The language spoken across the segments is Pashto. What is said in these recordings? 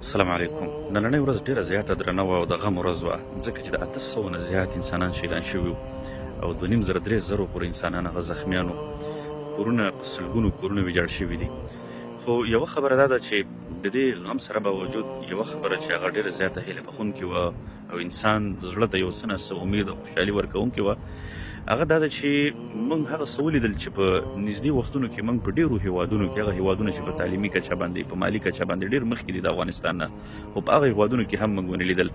السلام علیکم. نننۍ ورځ ډېره زیاته درنه وه او د غم ورځ وه، ځکه چې د 800 نه زیات انسانان شهیدان شوي وو او 2,500-3,000 پورې انسانان هغه زخمیان وو. کورونه په سلګونو کورونه ویجاړ شوي دي. خو یوه خبره دا ده چې د دې غم سره به وجود یوه خبره چې هغه ډېره زیاته هیله بخونکې وه او انسان زړه ته یو څه نه څه امید او خوشحالي ورکوونکې وه، هغه دا ده چې موږ هغه څه ولیدل چې په نږدې وختونو کې موږ په ډېرو هیوادونو کې، هغه هیوادونه چې په تعلیمي کچه باندې، په مالي کچه باندې ډېر مخکې دي د افغانستان نه، خو په هغه هیوادونو کې هم موږ ونه لیدل.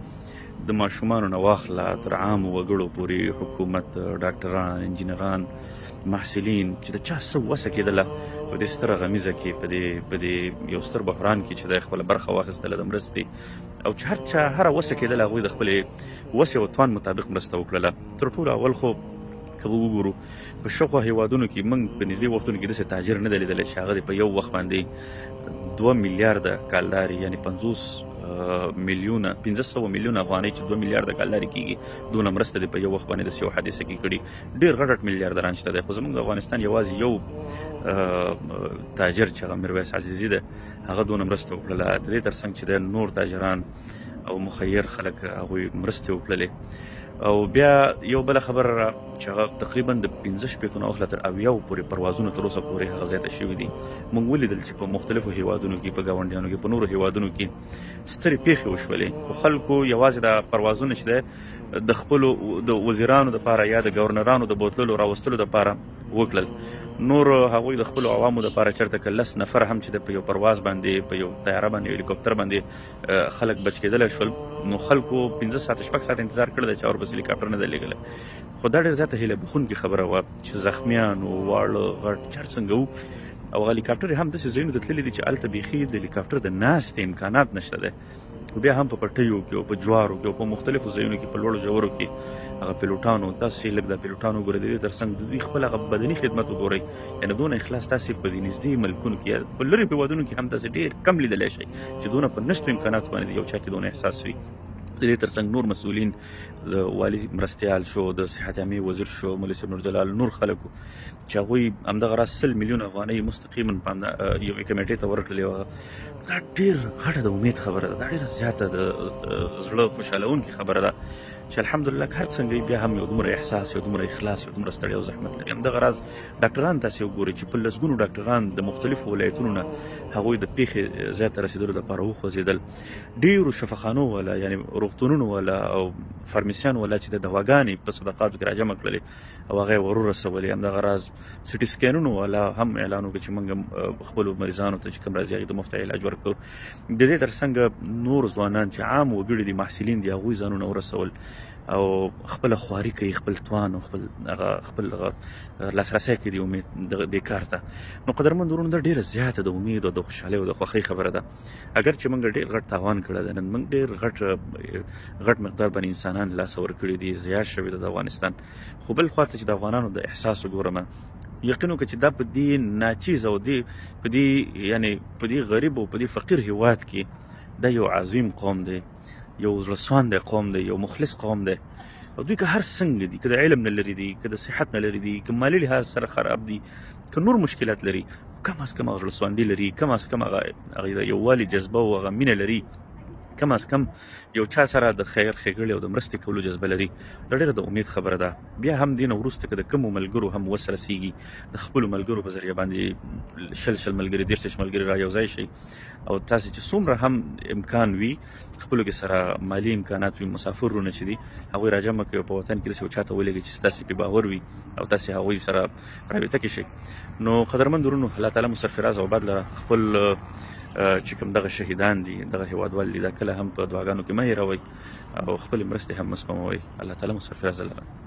د ماشومانو نه واخله تر عامو وګړو پورې حکومت، ډاکټران، انجینران، محصلین چې د چا څه وسه کېدله په دې ستره غمیزه کې، په دې یو ستر بحران کې چې دی خپله برخه واخیستله د مرستې، او چې هر چا هره وسه کېدله هغوی د خپلې وسې او توان مطابق مرسته وکړله. تر ټولو اول خو که وګورو په شاوخوا هیوادونو کې موږ په نږدې وختونو کې داسې تاجر نه دی لیدلی چې هغه په یو وخت باندې 2 میلیارده کالداري، یعنې 500 میلیونه افغانۍ چې 2 میلیارده کالداري کېږي، دونه مرسته دی په یو وخت باندې داسې یو حادثه کې کړي. ډېر غټ میلیاردران شته دی، خو زموږ د افغانستان یوازې یو تاجر چې هغه میرویس عزیزي دی، هغه دونه مرسته وکړله. د دې تر څنګ چې دی نور تاجران او مخیر خلک هغوی مرستې وکړلې. او بیا یو بله خبره را چې هغه تقریبا د 15 نه واخله تر 70 پورې پروازونه تر اوسه پورې هغه زیاته شوي دي. موږ ولیدل چې په مختلفو هیوادونو کې، په ګاونډیانو کې، په نورو هیوادونو کې سترې پیښې وشولې، خو خلکو یوازې دا پروازونه چې دی د خپلو د وزیرانو دپاره یا د ګورنرانو د بوتللو راوستلو دپاره وکړل. نور هغوی د خپلو عوامو دپاره چېرته که 10 نفر هم چې په یو پرواز باندې، په یو طیاره باندې، هلیکوپټر باندې خلک بچ کېدلی شول، نو خلکو 15 ساعته 6 ساعته انتظار کړی دی چې ورپسې هلیکاپټر نه دی لېږلی. خو دا ډېر زیاته هیله بخونکې خبره وه چې زخمیان و، واړه غټ چې هر څنګه وو، او هلیکاپټر یې هم داسې ځایونو ته تللي دي چې هلته بیخي د هلیکاپټر د ناستې امکانات نشته دی، خو بیا هم په پټیو کې او په جوارو کې او په مختلفو ځایونو کې، په لوړو ژورو کې هغه پیلوټانو، تاسې لږ د پیلوټانو وګورئ، د دې تر څنګ د دوی خپل هغه بدني خدمت وګورئ، یعنې دونه اخلاص تاسې په دې نږدې ملکونو کې یا په لرې هېوادونو کې هم تاسې ډېر کم لیدلی شئ چې دونه په نشتو امکاناتو باندې یو چا کې دونه احساس وي. د دې تر څنګ نور مسؤلین، د والي مرستیال شو، د صحت عامې وزیر شو، مولوي صاحب نورجلال، نور خلکو چې هغوی همدغه راز 100 میلیونه افغانۍ مستقیما یوې کمیټې ته ورکړلې وه. دا ډېر غټه د امید خبره ده، دا ډېره زیاته د زړه خوشحالوونکې خبره ده چې الحمدلله که هر څنګه بیا هم یو دومره احساس، یو دومره اخلاص، یو دومره ستړیا او زحمت لري. همدغه راز ډاکټران تاسې وګورئ چې په لسګونو ډاکټران د مختلفو ولایتونو نه هغوی د پیښې ځای ته رسېدلو دپاره وخوځېدل. ډېرو شفاخانو والا، یعنې روغتونونو والا او فارمیسیانو والا چې د دواګانې په صدقاتو کې راجمع کړلې او هغه یې ورورسولې. همدغه راز سټي سکینونو والا هم اعلان وکړ چې موږ خپلو مریضانو ته چې کوم راځي هغې ته مفت علاج ورکوو. د دې تر څنګ نور ځوانان چې عام وګړي دي، محصلین دي، هغوی ځانونه ورسول او خپله خواري کوي، خپل توان او خپل لاسرسی کوي د امید دې کار ته. نو قدرمند ورونو، دا ډېره زیاته د امید او د خوشحالۍ او د خوښۍ خبره ده. اگر چې موږ ډېر غټ تاوان کړی دی، نن موږ ډېر غټ مقدار باندې انسانان لاسه ورکړي دي، ضیاع شوي ده د افغانستان. خو بل خوا ته چې د افغانانو د احساس وګورم، یقین وکړه چې دا په دې ناچیز او په دې غریب او په دې فقیر هیواد کې دا یو عظیم قوم دی، یو زړهسوانده قوم دی، یو مخلص قوم دی. او دوی که هر څنګه دي، که د علم نه لرې دي، که د صحت نه لرې دي، که مالي لحاظ سره خراب دي، که نور مشکلات لري، کم از کم هغه زړهسواندي لري، کم از کم هغه د یووالي جذبه او هغه مینه لري، کم از کم یو چا سره د خیر ښېګړې او د مرستې کولو جذبه لري. دا ډېره د امید خبره ده. بیا هم دې نه وروسته که د کومو ملګرو هم وس رسېږي، د خپلو ملګرو په ذریعه باندې 10 ملګري، 30 ملګري را یو ځای شي، او تاسې چې څومره هم امکان وي خپلو کې سره مالي امکانات وي، مسافرونه چې دي هغوی راجمع کوي او په وطن کې داسې یو چا ته ولېږئ چې ستاسې پې باور وي او تاسې هغوی سره رابطه کې شئ. نو قدرمند ورونو، الله تعالی مو سرفراز او بد لره. خپل چې کوم دغه شهیدان دي، دغه هیوادوال دي، دا کله هم په دعاګانو کې مه هېروئ او خپلې مرستې هم مه سپموئ. الله تعالی مو سرفراز لره.